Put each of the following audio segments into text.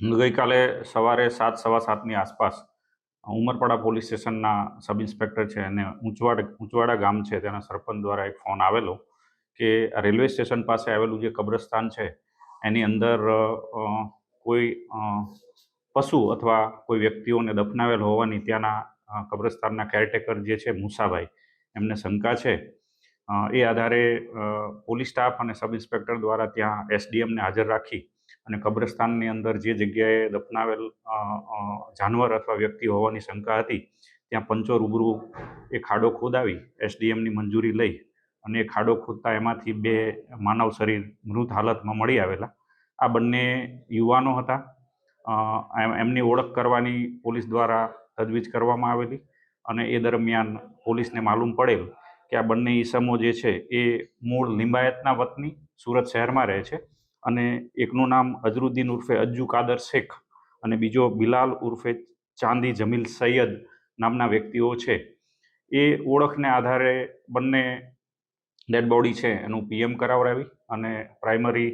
ગઈકાલે સવારે 7:15ની આસપાસ ઉમરપાડા પોલીસ સ્ટેશનના સબ ઇન્સ્પેક્ટર છે અને ઊંચવાડા ગામ છે તેના સરપંચ દ્વારા એક ફોન આવેલો કે રેલવે સ્ટેશન પાસે આવેલું જે કબ્રસ્તાન છે એની અંદર કોઈ પશુ અથવા કોઈ વ્યક્તિઓને દફનાવેલ હોવાની ત્યાંના કબ્રસ્તાનના કેરટેકર જે છે મુસાભાઈ એમને શંકા છે. એ આધારે પોલીસ સ્ટાફ અને સબ ઇન્સ્પેક્ટર દ્વારા ત્યાં એસડીએમને હાજર રાખી અને કબ્રસ્તાનની અંદર જે જગ્યાએ દફનાવેલ જાનવર અથવા વ્યક્તિ હોવાની શંકા હતી ત્યાં પંચો રૂબરૂ એ ખાડો ખોદાવી એસડીએમની મંજૂરી લઈ અને એ ખાડો ખોદતા એમાંથી 2 માનવ શરીર મૃત હાલતમાં મળી આવેલા. આ બંને યુવાનો હતા. એમની ઓળખ કરવાની પોલીસ દ્વારા તજવીજ કરવામાં આવેલી અને એ દરમિયાન પોલીસને માલુમ પડેલ કે આ બંને ઈસમો જે છે એ મૂળ લિંબાયતના વતની સુરત શહેરમાં રહે છે અને એકનું નામ અઝરુદ્દીન ઉર્ફે અજ્જુ કાદર શેખ અને બીજો બિલાલ ઉર્ફે ચાંદી જમીલ સૈયદ નામના વ્યક્તિઓ છે. એ ઓળખને આધારે બંને ડેડ બોડી છે એનું પીએમ કરાવડાવી અને પ્રાઇમરી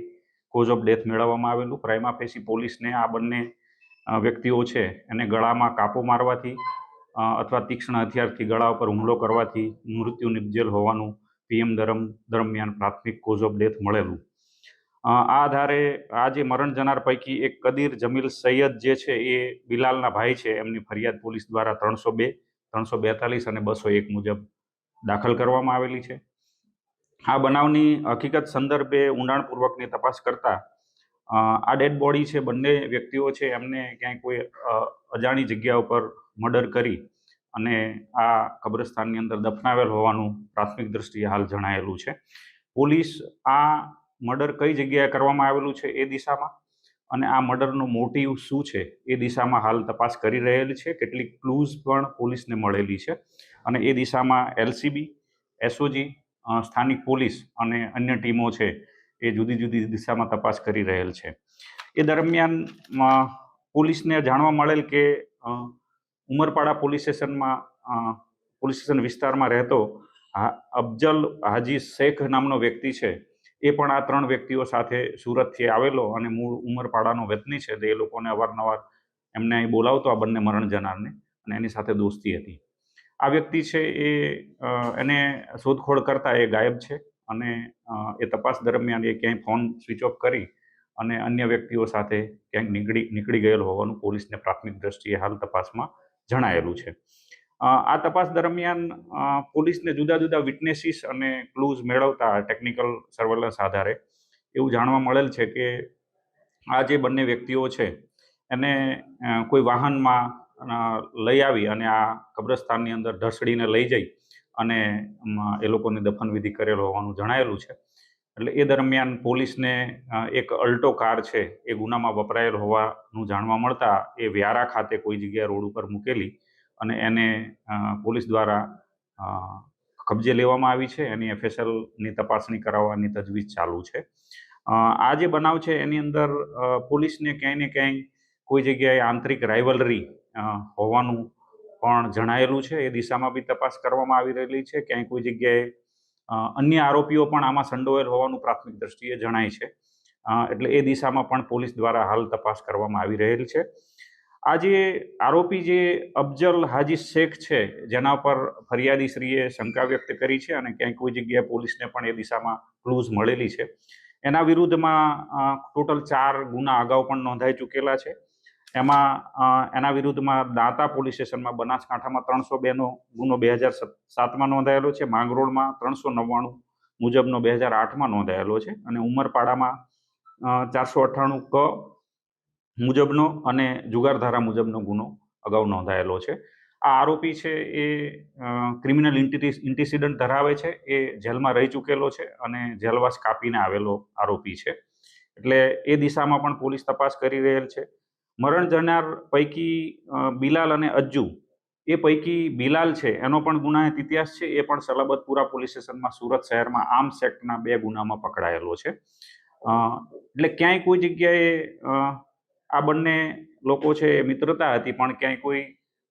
કોઝ ઓફ ડેથ મેળવવામાં આવેલું. પ્રાઇમા ફેસી પોલીસને આ બંને વ્યક્તિઓ છે એને ગળામાં કાપો મારવાથી અથવા તીક્ષ્ણ હથિયારથી ગળા ઉપર હુમલો કરવાથી મૃત્યુ નિપજેલ હોવાનું પીએમ દરમિયાન પ્રાથમિક કોઝ ઓફ ડેથ મળેલું. આ આધારે આ જે મરણ જનાર પૈકી એક કદીર જમીલ સૈયદ જે છે એ બિલાલના ભાઈ છે. એમની ફરિયાદ પોલીસ દ્વારા 302, 342 અને 201 મુજબ દાખલ કરવામાં આવેલી છે. આ બનાવની હકીકત સંદર્ભે ઊંડાણપૂર્વકની તપાસ કરતા આ ડેડ બોડી છે બંને વ્યક્તિઓ છે એમને ક્યાંય કોઈ અજાણી જગ્યા ઉપર મર્ડર કરી અને આ કબ્રસ્તાનની અંદર દફનાવેલ હોવાનું પ્રાથમિક દ્રષ્ટિએ હાલ જણાયેલું છે. પોલીસ આ મર્ડર કઈ જગ્યાએ કરવામાં આવેલું છે એ દિશામાં અને આ મર્ડરનો મોટિવ શું છે એ દિશામાં હાલ તપાસ કરી રહેલી છે. કેટલીક ક્લૂઝ પણ પોલીસને મળેલી છે અને એ દિશામાં એલસીબી, એસઓજી, સ્થાનિક પોલીસ અને અન્ય ટીમો છે એ જુદી જુદી દિશામાં તપાસ કરી રહેલ છે. એ દરમિયાન પોલીસને જાણવા મળેલ કે ઉમરપાડા પોલીસ સ્ટેશન વિસ્તારમાં રહેતો અફજલ હાજી શેખ નામનો વ્યક્તિ છે એ પણ આ 3 વ્યક્તિઓ સાથે સુરતથી આવેલો અને મૂળ ઉમરપાડાનો વતની છે. એ લોકોને અવારનવાર એમને અહીં બોલાવતો આ બંને મરણ જનારને અને એની સાથે દોસ્તી હતી. આ વ્યક્તિ છે એને શોધખોળ કરતા એ ગાયબ છે અને એ તપાસ દરમિયાન એ ક્યાંય ફોન સ્વિચ ઓફ કરી અને અન્ય વ્યક્તિઓ સાથે ક્યાંક નીકળી ગયેલ હોવાનું પોલીસને પ્રાથમિક દ્રષ્ટિએ હાલ તપાસમાં જણાયેલું છે. આ તપાસ દરમિયાન પોલીસને જુદા જુદા વિટનેસીસ અને ક્લૂઝ મેળવતા ટેકનિકલ સર્વેલન્સ આધારે એવું જાણવા મળેલ છે કે આ જે બંને વ્યક્તિઓ છે એને કોઈ વાહનમાં લઈ આવી અને આ કબ્રસ્તાનની અંદર ઢસડીને લઈ જઈ અને એ લોકોની દફનવિધિ કરેલ હોવાનું જણાયેલું છે. એટલે એ દરમિયાન પોલીસને એક અલ્ટો કાર છે એ ગુનામાં વપરાયેલ હોવાનું જાણવા મળતા એ વ્યારા ખાતે કોઈ જગ્યાએ રોડ ઉપર મૂકેલી અને એને પોલીસ દ્વારા કબજે લેવામાં આવી છે. એની એફએસએલની તપાસણી કરાવવાની તજવીજ ચાલુ છે. આ જે બનાવ છે એની અંદર પોલીસને ક્યાંય ને ક્યાંય કોઈ જગ્યાએ આંતરિક રાઇવલરી હોવાનું પણ જણાયેલું છે. એ દિશામાં બી તપાસ કરવામાં આવી રહેલી છે. ક્યાંય કોઈ જગ્યાએ અન્ય આરોપીઓ પણ આમાં સંડોવાયેલ હોવાનું પ્રાથમિક દ્રષ્ટિએ જણાય છે. એટલે એ દિશામાં પણ પોલીસ દ્વારા હાલ તપાસ કરવામાં આવી રહેલ છે. આ જે આરોપી જે અફજલ હાજી શેખ છે જેના પર ફરિયાદીશ્રીએ શંકા વ્યક્ત કરી છે અને ક્યાંય કોઈ જગ્યાએ પોલીસને પણ એ દિશામાં ક્લૂઝ મળેલી છે, એના વિરુદ્ધમાં ટોટલ 4 ગુના અગાઉ પણ નોંધાઈ ચૂકેલા છે. એમાં એના વિરુદ્ધમાં દાંતા પોલીસ સ્ટેશનમાં બનાસકાંઠામાં 302નો ગુનો 2007માં નોંધાયેલો છે. માંગરોળમાં 399 મુજબનો 2008માં નોંધાયેલો છે અને ઉમરપાડામાં 498 ક મુજબનો અને જુગારધારા મુજબનો ગુનો અગાઉ નોંધાયેલો છે. આ આરોપી છે એ ક્રિમિનલ ઇન્ટિસિડન્ટ ધરાવે છે. એ જેલમાં રહી ચૂકેલો છે અને જેલવાસ કાપીને આવેલો આરોપી છે. એટલે એ દિશામાં પણ પોલીસ તપાસ કરી રહેલ છે. મરણ જનાર પૈકી બિલાલ અને અજ્જુ, એ પૈકી બિલાલ છે એનો પણ ગુનાહિત ઇતિહાસ છે. એ પણ સલાબતપુરા પોલીસ સ્ટેશનમાં સુરત શહેરમાં આર્મ્સ એક્ટના 2 ગુનામાં પકડાયેલો છે. એટલે ક્યાંય કોઈ જગ્યાએ આ બંને લોકો છે મિત્રતા હતી પણ ક્યાંય કોઈ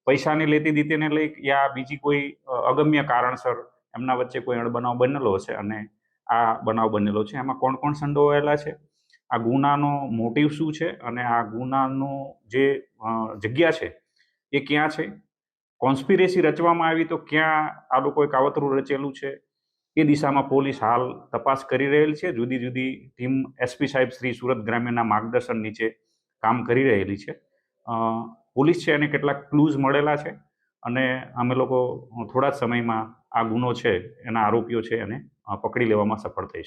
પૈસાની લેતી દીતીને લઈ યા બીજી કોઈ અગમ્ય કારણસર એમના વચ્ચે કોઈ અણબનાવ બનેલો છે અને આ બનાવ બનેલો છે. એમાં કોણ કોણ સંડોવાયેલા છે આ ગુનાનો મોટિવ શું છે અને આ ગુનાનો જે જગ્યા છે એ ક્યાં છે, કોન્સ્પિરેસી રચવામાં આવી તો ક્યાં આ લોકોએ કાવતરું રચેલું છે, એ દિશામાં પોલીસ હાલ તપાસ કરી રહેલી છે. જુદી જુદી ટીમ એસપી સાહેબ શ્રી સુરત ગ્રામ્યના માર્ગદર્શન નીચે કામ કરી રહેલી છે. પોલીસ છે એને કેટલાક ક્લૂઝ મળેલા છે અને અમે લોકો થોડા જ સમયમાં આ ગુનો છે એના આરોપીઓ છે એને પકડી લેવામાં સફળ થઈશું.